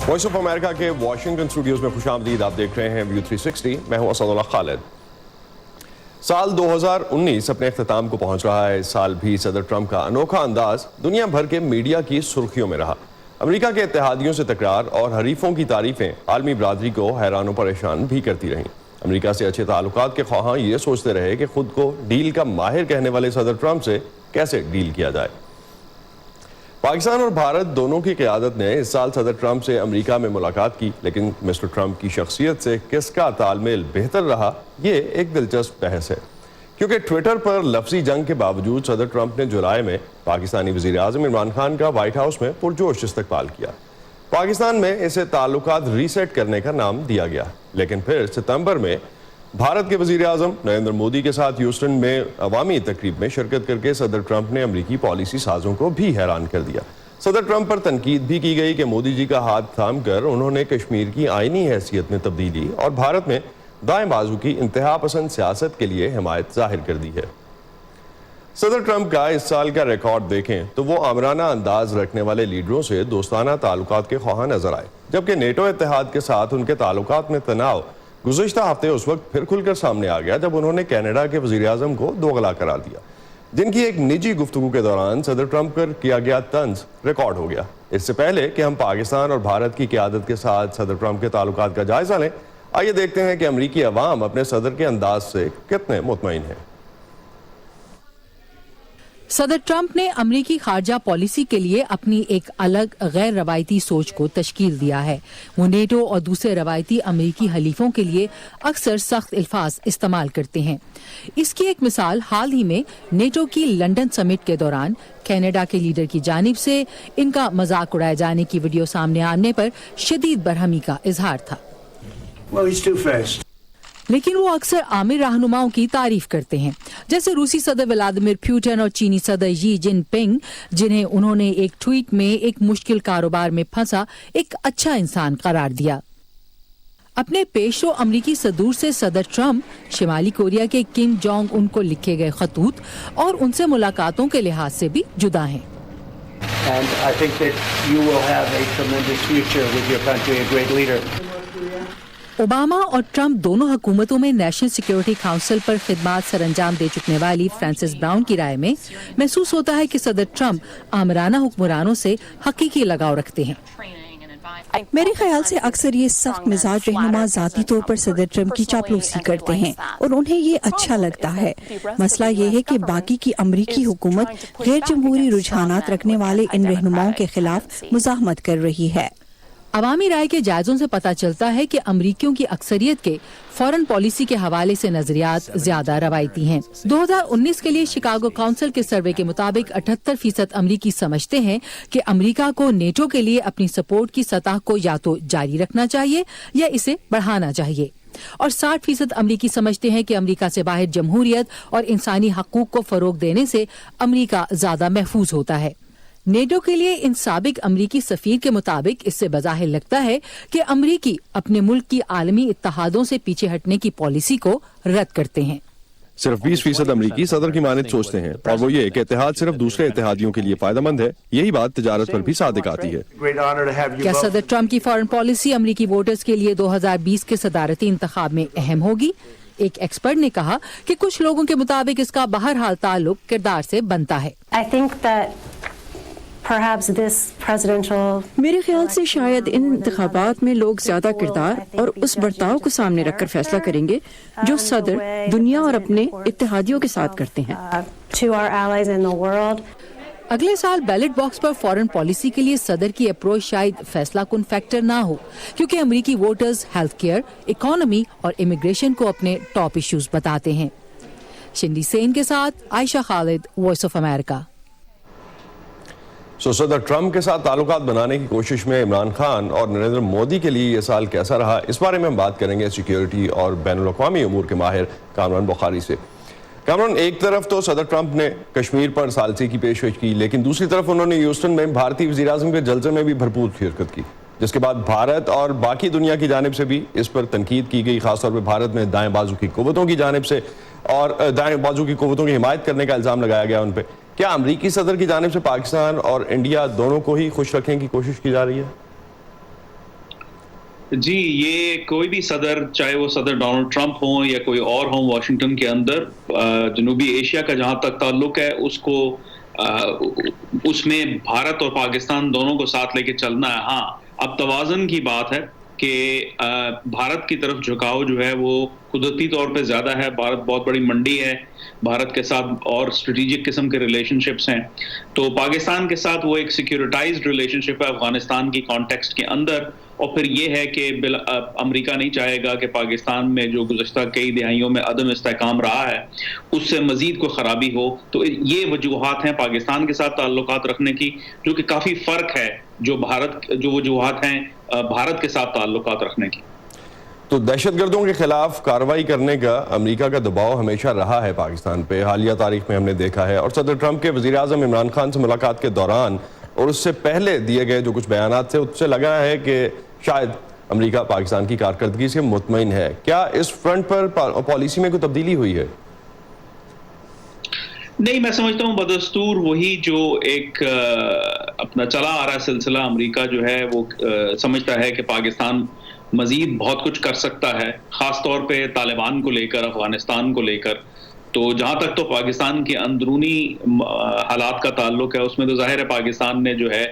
Voice of America کے Washington studios میں خوش آمدید. آپ دیکھ رہے ہیں ویو 360. میں ہوں اسد اللہ خالد. سال 2019 اپنے اختتام کو پہنچ رہا ہے. اس سال بھی صدر ٹرمپ کا انوکھا انداز دنیا بھر کے میڈیا کی سرخیوں میں رہا. امریکہ کے اتحادیوں سے تکرار اور حریفوں کی تعریفیں عالمی برادری کو حیران و پریشان بھی کرتی رہیں. امریکہ سے اچھے تعلقات کے خواہاں یہ سوچتے رہے کہ خود کو ڈیل کا ماہر کہنے والے صدر ٹرمپ سے کیسے ڈیل کیا جائے. پاکستان اور بھارت دونوں کی قیادت نے اس سال صدر ٹرمپ سے امریکہ میں ملاقات کی, لیکن مسٹر ٹرمپ کی شخصیت سے کس کا تال میل بہتر رہا, یہ ایک دلچسپ بحث ہے. کیونکہ ٹویٹر پر لفظی جنگ کے باوجود صدر ٹرمپ نے جولائی میں پاکستانی وزیر اعظم عمران خان کا وائٹ ہاؤس میں پرجوش استقبال کیا. پاکستان میں اسے تعلقات ریسیٹ کرنے کا نام دیا گیا, لیکن پھر ستمبر میں بھارت کے وزیر اعظم نریندر مودی کے ساتھ ہیوسٹن میں عوامی تقریب میں شرکت کر کے صدر ٹرمپ نے امریکی پالیسی سازوں کو بھی حیران کر دیا. صدر ٹرمپ پر تنقید بھی کی گئی کہ مودی جی کا ہاتھ تھام کر انہوں نے کشمیر کی آئینی حیثیت میں تبدیلی اور بھارت میں دائیں بازو کی انتہا پسند سیاست کے لیے حمایت ظاہر کر دی ہے. صدر ٹرمپ کا اس سال کا ریکارڈ دیکھیں تو وہ آمرانہ انداز رکھنے والے لیڈروں سے دوستانہ تعلقات کے خواہاں نظر آئے, جبکہ نیٹو اتحاد کے ساتھ ان کے تعلقات میں تناؤ گزشتہ ہفتے اس وقت پھر کھل کر سامنے آ گیا جب انہوں نے کینیڈا کے وزیر اعظم کو دوغلا قرار دیا, جن کی ایک نجی گفتگو کے دوران صدر ٹرمپ پر کیا گیا طنز ریکارڈ ہو گیا. اس سے پہلے کہ ہم پاکستان اور بھارت کی قیادت کے ساتھ صدر ٹرمپ کے تعلقات کا جائزہ لیں, آئیے دیکھتے ہیں کہ امریکی عوام اپنے صدر کے انداز سے کتنے مطمئن ہیں. صدر ٹرمپ نے امریکی خارجہ پالیسی کے لیے اپنی ایک الگ غیر روایتی سوچ کو تشکیل دیا ہے. وہ نیٹو اور دوسرے روایتی امریکی حلیفوں کے لیے اکثر سخت الفاظ استعمال کرتے ہیں. اس کی ایک مثال حال ہی میں نیٹو کی لندن سمٹ کے دوران کینیڈا کے لیڈر کی جانب سے ان کا مذاق اڑائے جانے کی ویڈیو سامنے آنے پر شدید برہمی کا اظہار تھا. لیکن وہ اکثر عامر رہنماؤں کی تعریف کرتے ہیں, جیسے روسی صدر ولادیمیر پوٹن اور چینی صدر شی جن پنگ, جنہیں انہوں نے ایک ٹویٹ میں ایک مشکل کاروبار میں پھنسا ایک اچھا انسان قرار دیا. اپنے پیشرو امریکی صدور سے صدر ٹرمپ شمالی کوریا کے کم جونگ ان کو لکھے گئے خطوط اور ان سے ملاقاتوں کے لحاظ سے بھی جدا ہیں. And I think that you will have a tremendous future with your country, a great leader. Obama اور ٹرمپ دونوں حکومتوں میں نیشنل سیکیورٹی کونسل پر خدمات سر انجام دے چکنے والی فرانسس براؤن کی رائے میں محسوس ہوتا ہے کہ صدر ٹرمپ آمرانہ حکمرانوں سے حقیقی لگاؤ رکھتے ہیں. میرے خیال سے اکثر یہ سخت مزاج رہنما ذاتی طور پر صدر ٹرمپ کی چاپلوسی کرتے ہیں اور انہیں یہ اچھا لگتا ہے. مسئلہ یہ ہے کہ باقی کی امریکی حکومت غیر جمہوری رجحانات رکھنے والے ان رہنماؤں کے خلاف مزاحمت کر رہی ہے. عوامی رائے کے جائزوں سے پتہ چلتا ہے کہ امریکیوں کی اکثریت کے فورن پالیسی کے حوالے سے نظریات زیادہ روایتی ہیں. 2019 کے لیے شکاگو کونسل کے سروے کے مطابق 78% امریکی سمجھتے ہیں کہ امریکہ کو نیٹو کے لیے اپنی سپورٹ کی سطح کو یا تو جاری رکھنا چاہیے یا اسے بڑھانا چاہیے, اور 60% امریکی سمجھتے ہیں کہ امریکہ سے باہر جمہوریت اور انسانی حقوق کو فروغ دینے سے امریکہ زیادہ محفوظ ہوتا ہے. نیٹو کے لیے ان سابق امریکی سفیر کے مطابق اس سے بظاہر لگتا ہے کہ امریکی اپنے ملک کی عالمی اتحادوں سے پیچھے ہٹنے کی پالیسی کو رد کرتے ہیں. صرف 20% امریکی صدر کی مانند سوچتے ہیں, اور وہ یہ کہ اتحاد صرف دوسرے اتحادیوں کے لیے فائدہ مند ہے. یہی بات تجارت پر بھی صادق آتی ہے. کیا صدر ٹرمپ کی فارن پالیسی امریکی ووٹرز کے لیے 2020 کے صدارتی انتخاب میں اہم ہوگی؟ ایک ایکسپرٹ نے کہا کہ کچھ لوگوں کے مطابق اس کا بہرحال تعلق کردار سے بنتا ہے. میرے خیال سے شاید ان انتخابات میں لوگ زیادہ کردار اور اس برتاؤ کو سامنے رکھ کر فیصلہ کریں گے جو صدر دنیا اور اپنے اتحادیوں کے ساتھ کرتے ہیں. اگلے سال بیلٹ باکس پر فارن پالیسی کے لیے صدر کی اپروچ شاید فیصلہ کن فیکٹر نہ ہو, کیونکہ امریکی ووٹرز ہیلتھ کیئر, اکانومی اور امیگریشن کو اپنے ٹاپ ایشوز بتاتے ہیں. شنڈی سین کے ساتھ عائشہ خالد, وائس آف امریکہ. صدر ٹرمپ کے ساتھ تعلقات بنانے کی کوشش میں عمران خان اور نریندر مودی کے لیے یہ سال کیسا رہا, اس بارے میں ہم بات کریں گے سیکیورٹی اور بین الاقوامی امور کے ماہر کامران بخاری سے. کامران, ایک طرف تو صدر ٹرمپ نے کشمیر پر ثالثی کی پیشکش کی, لیکن دوسری طرف انہوں نے ہیوسٹن میں بھارتی وزیر اعظم کے جلسے میں بھی بھرپور شرکت کی, جس کے بعد بھارت اور باقی دنیا کی جانب سے بھی اس پر تنقید کی گئی, خاص طور پہ بھارت میں دائیں بازو کی قوتوں کی جانب سے, اور دائیں بازو کی قوتوں کی حمایت کرنے کا الزام لگایا گیا ان پہ. کیا امریکی صدر کی جانب سے پاکستان اور انڈیا دونوں کو ہی خوش رکھنے کی کوشش کی جا رہی ہے؟ جی یہ کوئی بھی صدر، چاہے وہ صدر ڈونلڈ ٹرمپ ہوں یا کوئی اور ہوں واشنگٹن کے اندر، جنوبی ایشیا کا جہاں تک تعلق ہے اس میں بھارت اور پاکستان دونوں کو ساتھ لے کے چلنا ہے۔ ہاں اب توازن کی بات ہے کہ بھارت کی طرف جھکاؤ جو ہے وہ قدرتی طور پہ زیادہ ہے۔ بھارت بہت بڑی منڈی ہے، بھارت کے ساتھ اور اسٹریٹجک قسم کے ریلیشن شپس ہیں، تو پاکستان کے ساتھ وہ ایک سیکیورٹائزڈ ریلیشن شپ ہے افغانستان کی کانٹیکسٹ کے اندر۔ اور پھر یہ ہے کہ امریکہ نہیں چاہے گا کہ پاکستان میں جو گزشتہ کئی دہائیوں میں عدم استحکام رہا ہے اس سے مزید کوئی خرابی ہو، تو یہ وجوہات ہیں پاکستان کے ساتھ تعلقات رکھنے کی، جو کہ کافی فرق ہے جو وجوہات ہیں بھارت کے ساتھ تعلقات رکھنے کی۔ تو دہشت گردوں کے خلاف کارروائی کرنے کا امریکہ کا دباؤ ہمیشہ رہا ہے پاکستان پہ، حالیہ تاریخ میں ہم نے دیکھا ہے، اور صدر ٹرمپ کے وزیر اعظم عمران خان سے ملاقات کے دوران اور اس سے پہلے دیے گئے جو کچھ بیانات تھے اس سے لگا ہے کہ شاید امریکہ پاکستان کی کارکردگی سے مطمئن ہے۔ کیا اس فرنٹ پر پالیسی میں کوئی تبدیلی ہوئی ہے؟ نہیں، میں سمجھتا ہوں بدستور وہی جو ایک اپنا چلا آ رہا سلسلہ، امریکہ جو ہے وہ سمجھتا ہے کہ پاکستان مزید بہت کچھ کر سکتا ہے، خاص طور پہ طالبان کو لے کر، افغانستان کو لے کر۔ تو جہاں تک تو پاکستان کے اندرونی حالات کا تعلق ہے، اس میں تو ظاہر ہے پاکستان نے جو ہے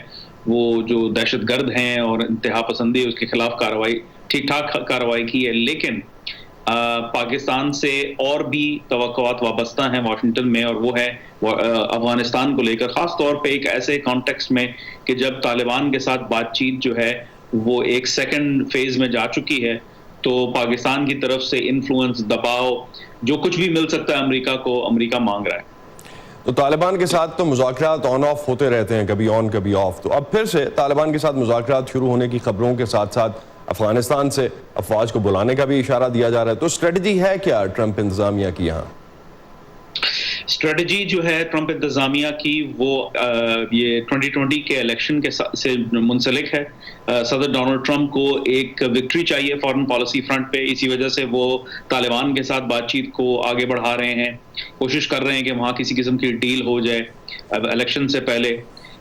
وہ جو دہشت گرد ہیں اور انتہا پسندی اس کے خلاف ٹھیک ٹھاک کارروائی کی ہے، لیکن پاکستان سے اور بھی توقعات وابستہ ہیں واشنگٹن میں، اور وہ ہے افغانستان کو لے کر، خاص طور پہ ایک ایسے کانٹیکسٹ میں کہ جب طالبان کے ساتھ بات چیت جو ہے وہ ایک سیکنڈ فیز میں جا چکی ہے، تو پاکستان کی طرف سے انفلوئنس، دباؤ، جو کچھ بھی مل سکتا ہے امریکہ کو، امریکہ مانگ رہا ہے۔ تو طالبان کے ساتھ تو مذاکرات آن آف ہوتے رہتے ہیں، کبھی آن کبھی آف، تو اب پھر سے طالبان کے ساتھ مذاکرات شروع ہونے کی خبروں کے ساتھ ساتھ افغانستان سے افواج کو بلانے کا بھی اشارہ دیا جا رہا ہے، تو اسٹریٹجی ہے کیا ٹرمپ انتظامیہ کی یہاں؟ اسٹریٹجی جو ہے ٹرمپ انتظامیہ کی وہ یہ 2020 کے الیکشن کے سے منسلک ہے۔ صدر ڈونلڈ ٹرمپ کو ایک وکٹری چاہیے فارن پالیسی فرنٹ پہ، اسی وجہ سے وہ طالبان کے ساتھ بات چیت کو آگے بڑھا رہے ہیں، کوشش کر رہے ہیں کہ وہاں کسی قسم کی ڈیل ہو جائے الیکشن سے پہلے،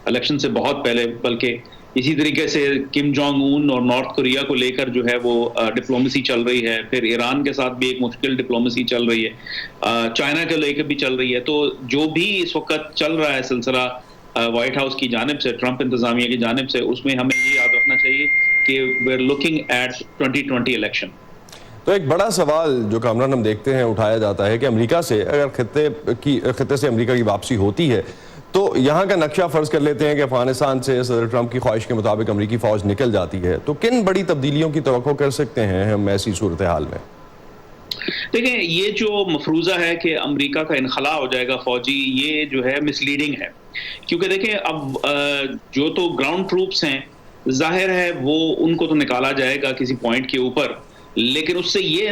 الیکشن سے بہت پہلے بلکہ۔ اسی طریقے سے کم جونگ اون اور نارتھ کوریا کو لے کر جو ہے وہ ڈپلومیسی چل رہی ہے، پھر ایران کے ساتھ بھی ایک مشکل ڈپلومیسی چل رہی ہے، چائنا کے لے کے بھی چل رہی ہے۔ تو جو بھی اس وقت چل رہا ہے سلسلہ وائٹ ہاؤس کی جانب سے، ٹرمپ انتظامیہ کی جانب سے، اس میں ہمیں یہ یاد رکھنا چاہیے کہ we are looking at 2020 election. تو ایک بڑا سوال جو کامران ہم دیکھتے ہیں اٹھایا جاتا ہے کہ امریکہ سے اگر خطے سے امریکہ کی واپسی ہوتی ہے تو یہاں کا نقشہ فرض کر لیتے ہیں کہ افغانستان سے صدر ٹرمپ کی خواہش کے مطابق امریکی فوج نکل جاتی ہے، تو کن بڑی تبدیلیوں کی توقع کر سکتے ہیں ہم ایسی صورتحال میں؟ دیکھیں، یہ جو مفروضہ ہے کہ امریکہ کا انخلاء ہو جائے گا فوجی، یہ جو ہے مس لیڈنگ ہے، کیونکہ دیکھیں اب جو تو گراؤنڈ ٹروپس ہیں ظاہر ہے وہ ان کو تو نکالا جائے گا کسی پوائنٹ کے اوپر، لیکن اس سے یہ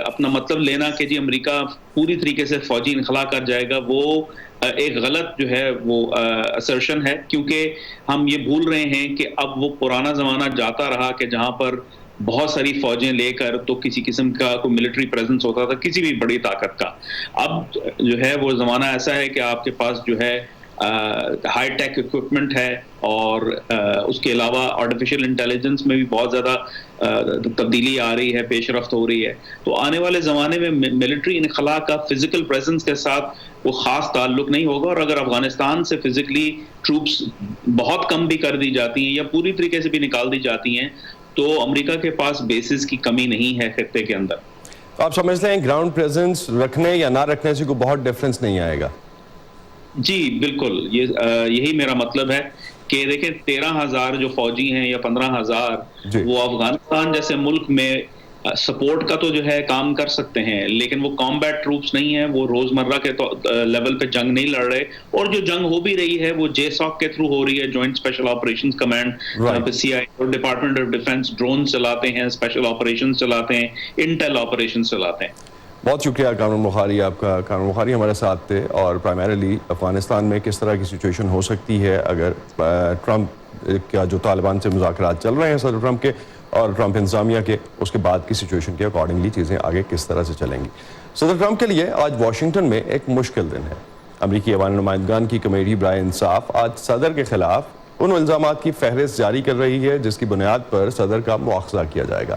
اپنا مطلب لینا کہ جی امریکہ پوری طریقے سے فوجی انخلاء کر جائے گا، وہ ایک غلط جو ہے وہ اسرشن ہے، کیونکہ ہم یہ بھول رہے ہیں کہ اب وہ پرانا زمانہ جاتا رہا کہ جہاں پر بہت ساری فوجیں لے کر تو کسی قسم کا کوئی ملٹری پریزنس ہوتا تھا کسی بھی بڑی طاقت کا۔ اب جو ہے وہ زمانہ ایسا ہے کہ آپ کے پاس جو ہے ہائی ٹیک اکوپمنٹ ہے، اور اس کے علاوہ آرٹیفیشل انٹیلیجنس میں بھی بہت زیادہ تبدیلی آ رہی ہے، پیش رفت ہو رہی ہے۔ تو آنے والے زمانے میں ملٹری انخلاء کا فزیکل پریزنس کے ساتھ وہ خاص تعلق نہیں ہوگا، اور اگر افغانستان سے فزیکلی ٹروپس بہت کم بھی کر دی جاتی ہیں یا پوری طریقے سے بھی نکال دی جاتی ہیں تو امریکہ کے پاس بیسز کی کمی نہیں ہے خطے کے اندر۔ تو آپ سمجھتے ہیں گراؤنڈ پریزنس رکھنے یا نہ رکھنے سے کوئی بہت ڈیفرنس نہیں آئے گا؟ جی بالکل، یہی میرا مطلب ہے کہ دیکھیں 13,000 جو فوجی ہیں یا 15,000 وہ افغانستان جیسے ملک میں سپورٹ کا تو جو ہے کام کر سکتے ہیں، لیکن وہ کامبیٹ ٹروپس نہیں ہیں، وہ روزمرہ کے لیول پہ جنگ نہیں لڑ رہے، اور جو جنگ ہو بھی رہی ہے وہ جے ساک کے تھرو ہو رہی ہے، جوائنٹ اسپیشل آپریشنز کمانڈ، سی آئی اور ڈپارٹمنٹ آف ڈیفنس ڈرون چلاتے ہیں، اسپیشل آپریشنز چلاتے ہیں، انٹیل آپریشنز چلاتے ہیں۔ بہت شکریہ کامران بخاری آپ کا۔ کامران بخاری ہمارے ساتھ تھے، اور پرائمریلی افغانستان میں کس طرح کی سچویشن ہو سکتی ہے اگر ٹرمپ کا جو طالبان سے مذاکرات چل رہے ہیں صدر ٹرمپ کے اور ٹرمپ انتظامیہ کے، اس کے بعد کی سچویشن کے اکارڈنگلی چیزیں آگے کس طرح سے چلیں گی۔ صدر ٹرمپ کے لیے آج واشنگٹن میں ایک مشکل دن ہے۔ امریکی عوامی نمائندگان کی کمیٹی برائے انصاف آج صدر کے خلاف ان الزامات کی فہرست جاری کر رہی ہے جس کی بنیاد پر صدر کا مواخذہ کیا جائے گا۔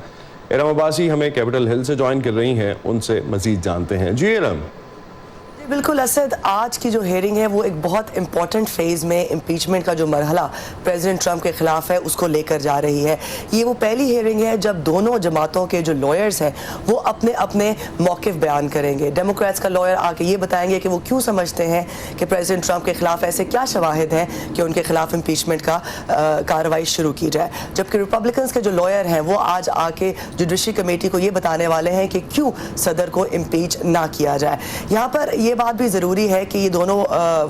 ارم عباسی ہمیں کیپٹل ہل سے جوائن کر رہی ہیں، ان سے مزید جانتے ہیں۔ جی ارم۔ بالکل اسد، آج کی جو ہیئرنگ ہے وہ ایک بہت امپورٹنٹ فیز میں امپیچمنٹ کا جو مرحلہ پریزیڈنٹ ٹرمپ کے خلاف ہے اس کو لے کر جا رہی ہے۔ یہ وہ پہلی ہیئرنگ ہے جب دونوں جماعتوں کے جو لائرز ہیں وہ اپنے اپنے موقف بیان کریں گے۔ ڈیموکریٹس کا لائر آ کے یہ بتائیں گے کہ وہ کیوں سمجھتے ہیں کہ پریزیڈنٹ ٹرمپ کے خلاف ایسے کیا شواہد ہیں کہ ان کے خلاف امپیچمنٹ کا کارروائی شروع کی جائے، جبکہ ریپبلکنس کے جو لائر ہیں وہ آج آ کے جوڈیشری کمیٹی کو یہ بتانے والے ہیں کہ کیوں صدر کو امپیچ نہ کیا جائے۔ یہاں پر یہ بات بھی ضروری ہے کہ یہ دونوں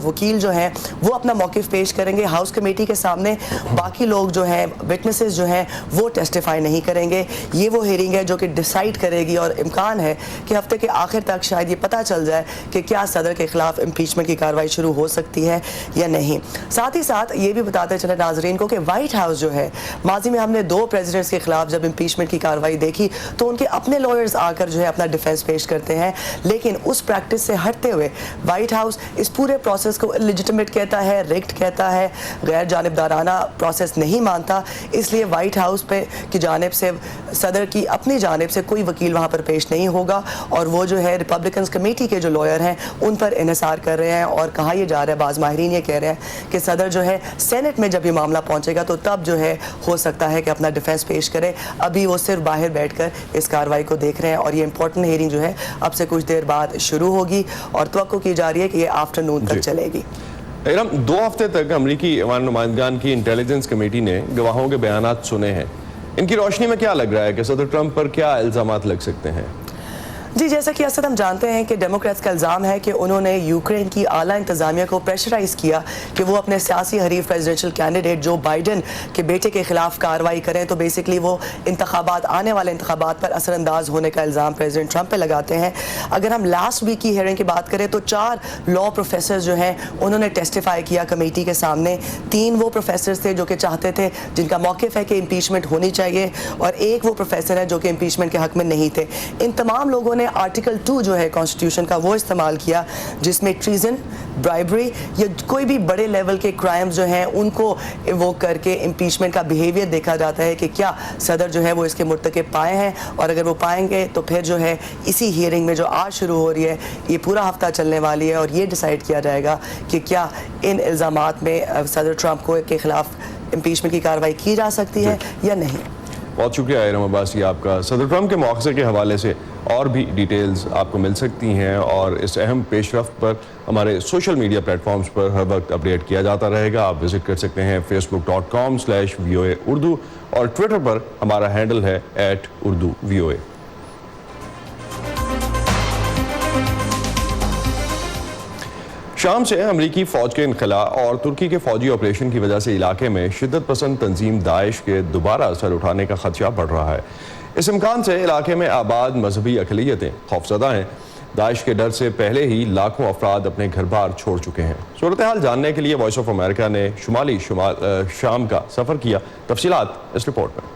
وکیل جو ہیں وہ اپنا موقف پیش کریں گے ہاؤس کمیٹی کے سامنے، باقی لوگ جو ہیں وٹنسز جو ہیں وہ ٹیسٹیفائی نہیں کریں گے۔ یہ وہ ہیئرنگ ہے جو کہ ڈیسائیڈ کرے گی اور امکان ہے کہ ہفتے کے آخر تک شاید یہ پتہ چل جائے کہ کیا صدر کے خلاف امپیچمنٹ کی کارروائی شروع ہو سکتی ہے یا نہیں۔ ساتھ ہی ساتھ یہ بھی بتاتے چلے ناظرین کو کہ وائٹ ہاؤس جو ہے، ماضی میں ہم نے 2 پریزیڈنٹس کے خلاف جب امپیچمنٹ کی کارروائی دیکھی تو ان کے اپنے لائرز آ کر جو ہے اپنا ڈیفینس پیش کرتے ہیں، لیکن اس پریکٹس سے ہٹتے ہوئے وائٹ ہاؤس اس پورے پروسیس کو لیجٹمیٹ کہتا ہے، ریگڈ کہتا ہے، غیر جانبدارانہ پروسیس نہیں مانتا۔ اس لیے وائٹ ہاؤس پہ کی جانب سے صدر کی اپنی جانب سے کوئی وکیل وہاں پر پیش نہیں ہوگا، اور وہ جو ہے ریپبلکنس کمیٹی کے جو لائر ہیں ان پر انحصار کر رہے ہیں، اور کہا یہ جا رہا ہے، بعض ماہرین یہ کہہ رہے ہیں کہ صدر جو ہے سینٹ میں جب یہ معاملہ پہنچے گا تو تب جو ہے ہو سکتا ہے کہ اپنا ڈیفینس پیش کرے۔ ابھی وہ صرف باہر بیٹھ کر اس کارروائی کو دیکھ رہے ہیں، اور یہ امپورٹنٹ ہیئرنگ جو ہے اب سے کچھ دیر بعد شروع ہوگی اور توقع کی جا رہی ہے کہ یہ آفٹرنون تک چلے گی۔ ارم، 2 ہفتے تک امریکی ایوان نمائندگان کی انٹیلیجنس کمیٹی نے گواہوں کے بیانات سنے ہیں۔ ان کی روشنی میں کیا لگ رہا ہے کہ صدر ٹرمپ پر کیا الزامات لگ سکتے ہیں؟ جی، جیسا کہ اسد ہم جانتے ہیں کہ ڈیموکریٹس کا الزام ہے کہ انہوں نے یوکرین کی اعلیٰ انتظامیہ کو پریشرائز کیا کہ وہ اپنے سیاسی حریف پریزیڈنشل کینڈیڈیٹ جو بائیڈن کے بیٹے کے خلاف کارروائی کریں، تو بیسکلی وہ انتخابات، آنے والے انتخابات پر اثر انداز ہونے کا الزام پریزیڈنٹ ٹرمپ پہ لگاتے ہیں۔ اگر ہم لاسٹ ویک کی ہیئرنگ کی بات کریں تو 4 لاء پروفیسر جو ہیں انہوں نے ٹیسٹیفائی کیا کمیٹی کے سامنے۔ 3 وہ پروفیسرز تھے جو کہ چاہتے تھے، جن کا موقف ہے کہ امپیچمنٹ ہونی چاہیے، اور 1 وہ پروفیسر ہے جو کہ امپیچمنٹ کے حق میں نہیں تھے۔ ان تمام لوگوں نے آرٹیکل 2 جو ہے کانسٹیٹیوشن کا وہ استعمال کیا، جس میں ٹریزن، برائبری یا کوئی بھی بڑے لیول کے کرائمز جو ہیں ان کو ایووک کر کے امپیچمنٹ کا بیہیویئر دیکھا جاتا ہے کہ کیا صدر جو ہے وہ اس کے مرتکب پائے ہیں، اور اگر وہ پائیں گے تو پھر جو ہے اسی ہیئرنگ میں جو آج شروع ہو رہی ہے، یہ پورا ہفتہ چلنے والی ہے، اور یہ ڈیسائیڈ کیا جائے گا کہ کیا ان الزامات میں صدر ٹرمپ کو کے خلاف امپیچمنٹ کی کارروائی کی جا سکتی ہے یا نہیں۔ بہت شکریہ ارم عباسی آپ کا۔ صدر ٹرمپ کے مواخذے کے حوالے سے اور بھی ڈیٹیلز آپ کو مل سکتی ہیں، اور اس اہم پیش رفت پر ہمارے سوشل میڈیا پلیٹ فارمز پر ہر وقت اپڈیٹ کیا جاتا رہے گا۔ آپ وزٹ کر سکتے ہیں facebook.com/VOA اردو، اور ٹویٹر پر ہمارا ہینڈل ہے @urduvoa۔ شام سے امریکی فوج کے انخلاء اور ترکی کے فوجی آپریشن کی وجہ سے علاقے میں شدت پسند تنظیم داعش کے دوبارہ سر اٹھانے کا خدشہ بڑھ رہا ہے۔ اس امکان سے علاقے میں آباد مذہبی اقلیتیں خوفزدہ ہیں۔ داعش کے ڈر سے پہلے ہی لاکھوں افراد اپنے گھر بار چھوڑ چکے ہیں۔ صورتحال جاننے کے لیے وائس آف امریکہ نے شمالی شام کا سفر کیا۔ تفصیلات اس رپورٹ میں۔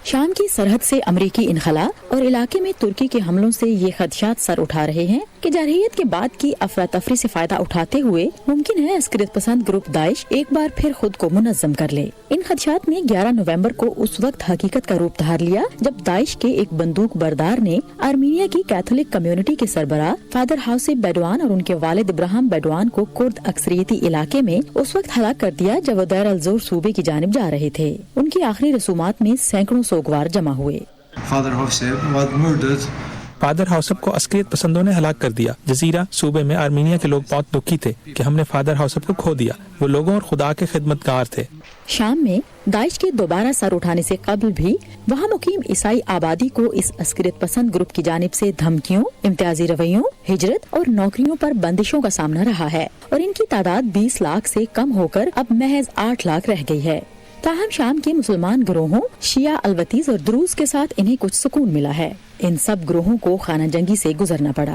شام کی سرحد سے امریکی انخلاء اور علاقے میں ترکی کے حملوں سے یہ خدشات سر اٹھا رہے ہیں کہ جارحیت کے بعد کی افراتفری سے فائدہ اٹھاتے ہوئے ممکن ہے عسکریت پسند گروپ داعش ایک بار پھر خود کو منظم کر لے۔ ان خدشات نے 11 نومبر کو اس وقت حقیقت کا روپ دھار لیا جب داعش کے ایک بندوق بردار نے آرمینیا کی کیتھولک کمیونٹی کے سربراہ فادر ہاؤسی بیڈوان اور ان کے والد ابراہم بیڈوان کو کرد اکثریتی علاقے میں اس وقت ہلاک کر دیا جب وہ دیر الزور صوبے کی جانب جا رہے تھے۔ ان کی آخری رسومات میں سینکڑوں سوگوار جمع ہوئے۔ فادر ہاؤسپ کو عسکریت پسندوں نے ہلاک کر دیا۔ جزیرہ صوبے میں آرمینیا کے لوگ بہت دکھی تھے کہ ہم نے فادر ہاؤسپ کو کھو دیا۔ وہ لوگوں اور خدا کے خدمتگار تھے۔ شام میں داعش کے دوبارہ سر اٹھانے سے قبل بھی وہاں مقیم عیسائی آبادی کو اس عسکریت پسند گروپ کی جانب سے دھمکیوں، امتیازی رویوں، ہجرت اور نوکریوں پر بندشوں کا سامنا رہا ہے، اور ان کی تعداد 20 لاکھ سے کم ہو کر اب محض 8 لاکھ رہ گئی ہے۔ تاہم شام کے مسلمان گروہوں شیعہ الوتیز اور دروز کے ساتھ انہیں کچھ سکون ملا ہے۔ ان سب گروہوں کو خانہ جنگی سے گزرنا پڑا۔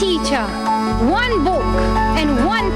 Teacher, one book and one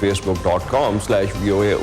facebook.com/VOA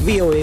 VOA